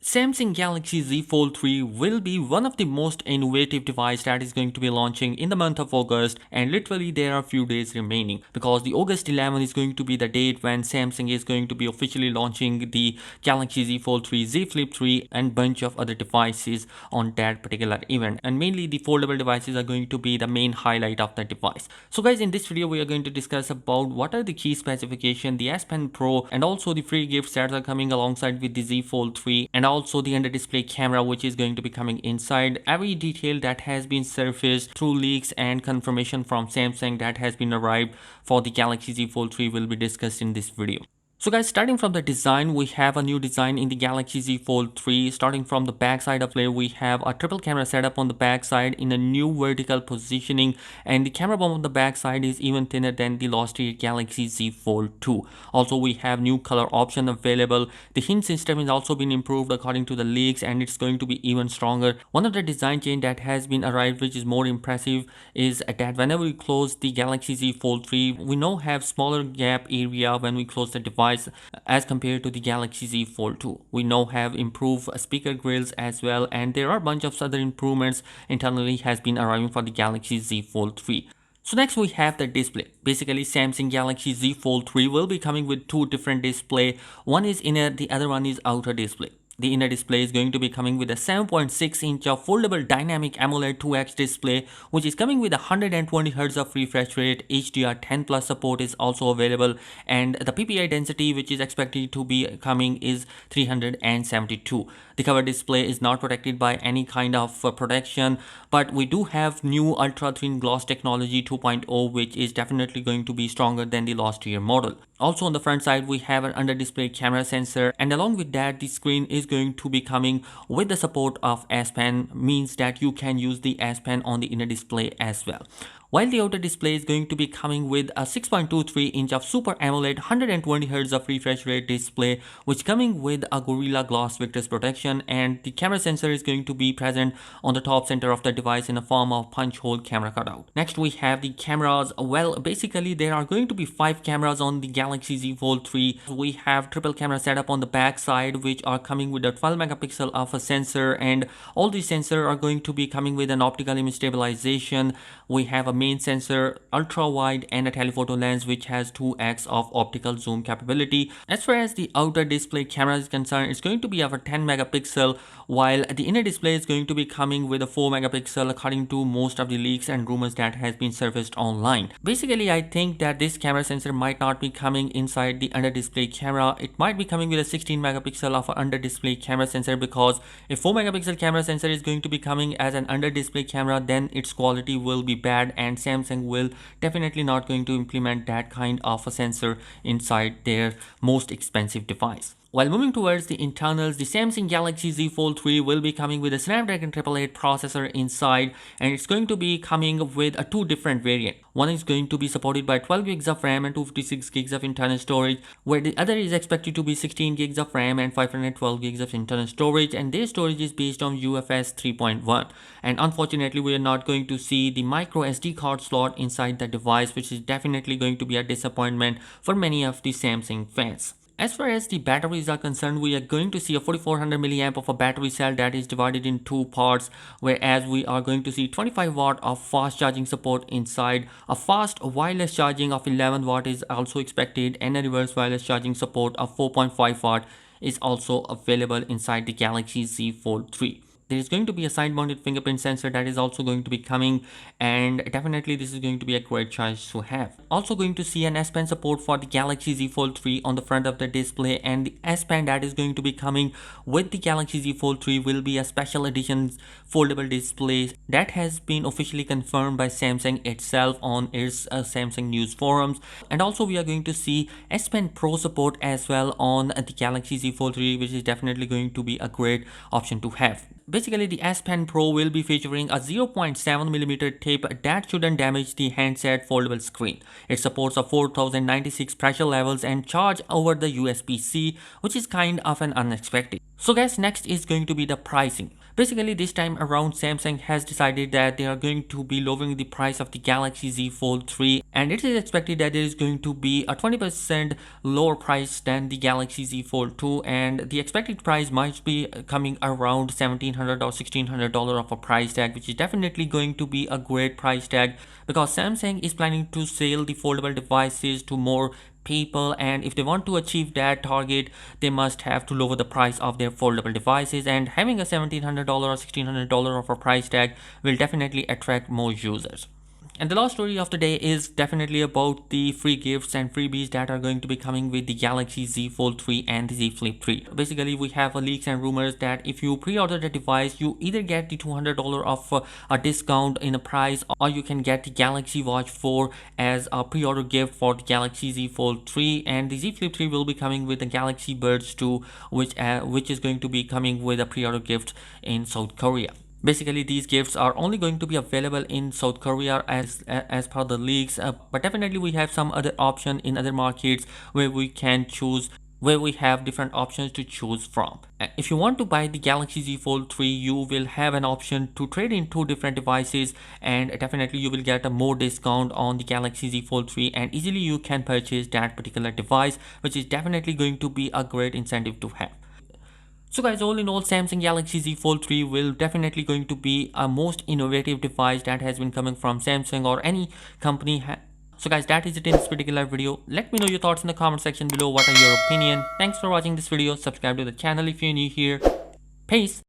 Samsung Galaxy Z Fold 3 will be one of the most innovative device that is going to be launching in the month of August, and literally there are few days remaining because the August 11 is going to be the date when Samsung is going to be officially launching the Galaxy Z Fold 3, Z Flip 3 and bunch of other devices on that particular event, and mainly the foldable devices are going to be the main highlight of the device. So guys, in this video we are going to discuss about what are the key specifications, the S Pen Pro, and also the free gifts that are coming alongside with the Z Fold 3, and also the under display camera which is going to be coming inside. Every detail that has been surfaced through leaks and confirmation from Samsung that has been arrived for the Galaxy Z Fold 3 will be discussed in this video. So guys, starting from the design, we have a new design in the Galaxy Z Fold 3. Starting from the back side of it, we have a triple camera setup on the back side in a new vertical positioning, and the camera bump on the back side is even thinner than the last year Galaxy Z Fold 2. Also, we have new color option available. The hint system has also been improved according to the leaks, and it's going to be even stronger. One of the design change that has been arrived which is more impressive is that whenever we close the Galaxy Z Fold 3, we now have smaller gap area when we close the device as compared to the Galaxy Z Fold 2. We now have improved speaker grills as well, and there are a bunch of other improvements internally has been arriving for the Galaxy Z Fold 3. So next we have the display. Basically, Samsung Galaxy Z Fold 3 will be coming with two different display. One is inner, the other one is outer display. The inner display is going to be coming with a 7.6 inch of foldable dynamic AMOLED 2X display, which is coming with 120Hz of refresh rate. HDR10 plus support is also available, and the PPI density which is expected to be coming is 372. The cover display is not protected by any kind of protection, but we do have new ultra thin gloss technology 2.0, which is definitely going to be stronger than the last year model. Also on the front side we have an under display camera sensor, and along with that the screen is going to be coming with the support of S Pen, means that you can use the S Pen on the inner display as well. While the outer display is going to be coming with a 6.23 inch of Super AMOLED 120Hz of refresh rate display, which coming with a Gorilla Glass Victus protection, and the camera sensor is going to be present on the top center of the device in a form of punch hole camera cutout. Next we have the cameras. Well, basically there are going to be 5 cameras on the Galaxy Z Fold 3. We have triple camera setup on the back side which are coming with a 12 megapixel of a sensor, and all these sensors are going to be coming with an optical image stabilization. We have a main sensor, ultra wide, and a telephoto lens which has 2x of optical zoom capability. As far as the outer display camera is concerned, it's going to be of a 10 megapixel, while the inner display is going to be coming with a 4 megapixel according to most of the leaks and rumors that has been surfaced online. Basically, I think that this camera sensor might not be coming inside the under display camera. It might be coming with a 16 megapixel of an under display camera sensor, because if 4 megapixel camera sensor is going to be coming as an under display camera, then its quality will be bad, and Samsung will definitely not going to implement that kind of a sensor inside their most expensive device. While moving towards the internals, the Samsung Galaxy Z Fold 3 will be coming with a Snapdragon 888 processor inside, and it's going to be coming with a 2 different variants. One is going to be supported by 12 gigs of RAM and 256 gigs of internal storage, where the other is expected to be 16 gigs of RAM and 512 gigs of internal storage, and their storage is based on UFS 3.1. And unfortunately, we are not going to see the micro SD card slot inside the device, which is definitely going to be a disappointment for many of the Samsung fans. As far as the batteries are concerned, we are going to see a 4400 milliamp of a battery cell that is divided in 2 parts, whereas we are going to see 25 watt of fast charging support inside. A fast wireless charging of 11 watt is also expected, and a reverse wireless charging support of 4.5 watt is also available inside the Galaxy Z Fold 3. There is going to be a side mounted fingerprint sensor that is also going to be coming, and definitely this is going to be a great choice to have. Also going to see an S Pen support for the Galaxy Z Fold 3 on the front of the display, and the S Pen that is going to be coming with the Galaxy Z Fold 3 will be a special edition foldable display that has been officially confirmed by Samsung itself on its Samsung news forums. And also we are going to see S Pen Pro support as well on the Galaxy Z Fold 3, which is definitely going to be a great option to have. Basically, the S Pen Pro will be featuring a 0.7mm tip that shouldn't damage the handset foldable screen. It supports a 4096 pressure levels and charge over the USB-C, which is kind of an unexpected. So guys, next is going to be the pricing. Basically, this time around, Samsung has decided that they are going to be lowering the price of the Galaxy Z Fold 3, and it is expected that there is going to be a 20% lower price than the Galaxy Z Fold 2, and the expected price might be coming around $1,700 or $1,600 of a price tag, which is definitely going to be a great price tag because Samsung is planning to sell the foldable devices to more people, and if they want to achieve that target, they must have to lower the price of their foldable devices, and having a $1,700 or $1,600 of a price tag will definitely attract more users. And the last story of the day is definitely about the free gifts and freebies that are going to be coming with the Galaxy Z Fold 3 and the Z Flip 3. Basically, we have leaks and rumors that if you pre-order the device, you either get the $200 of a discount in the price, or you can get the Galaxy Watch 4 as a pre-order gift for the Galaxy Z Fold 3, and the Z Flip 3 will be coming with the Galaxy Buds 2, which is going to be coming with a pre-order gift in South Korea. Basically, these gifts are only going to be available in South Korea as per the leaks, but definitely we have some other option in other markets where we can choose, where we have different options to choose from. If you want to buy the Galaxy Z Fold 3, you will have an option to trade in two different devices, and definitely you will get a more discount on the Galaxy Z Fold 3, and easily you can purchase that particular device, which is definitely going to be a great incentive to have. So guys, all in all, Samsung Galaxy Z Fold 3 will definitely going to be a most innovative device that has been coming from Samsung or any company. So guys, that is it in this particular video. Let me know your thoughts in the comment section below. What are your opinion? Thanks for watching this video. Subscribe to the channel if you're new here. Peace.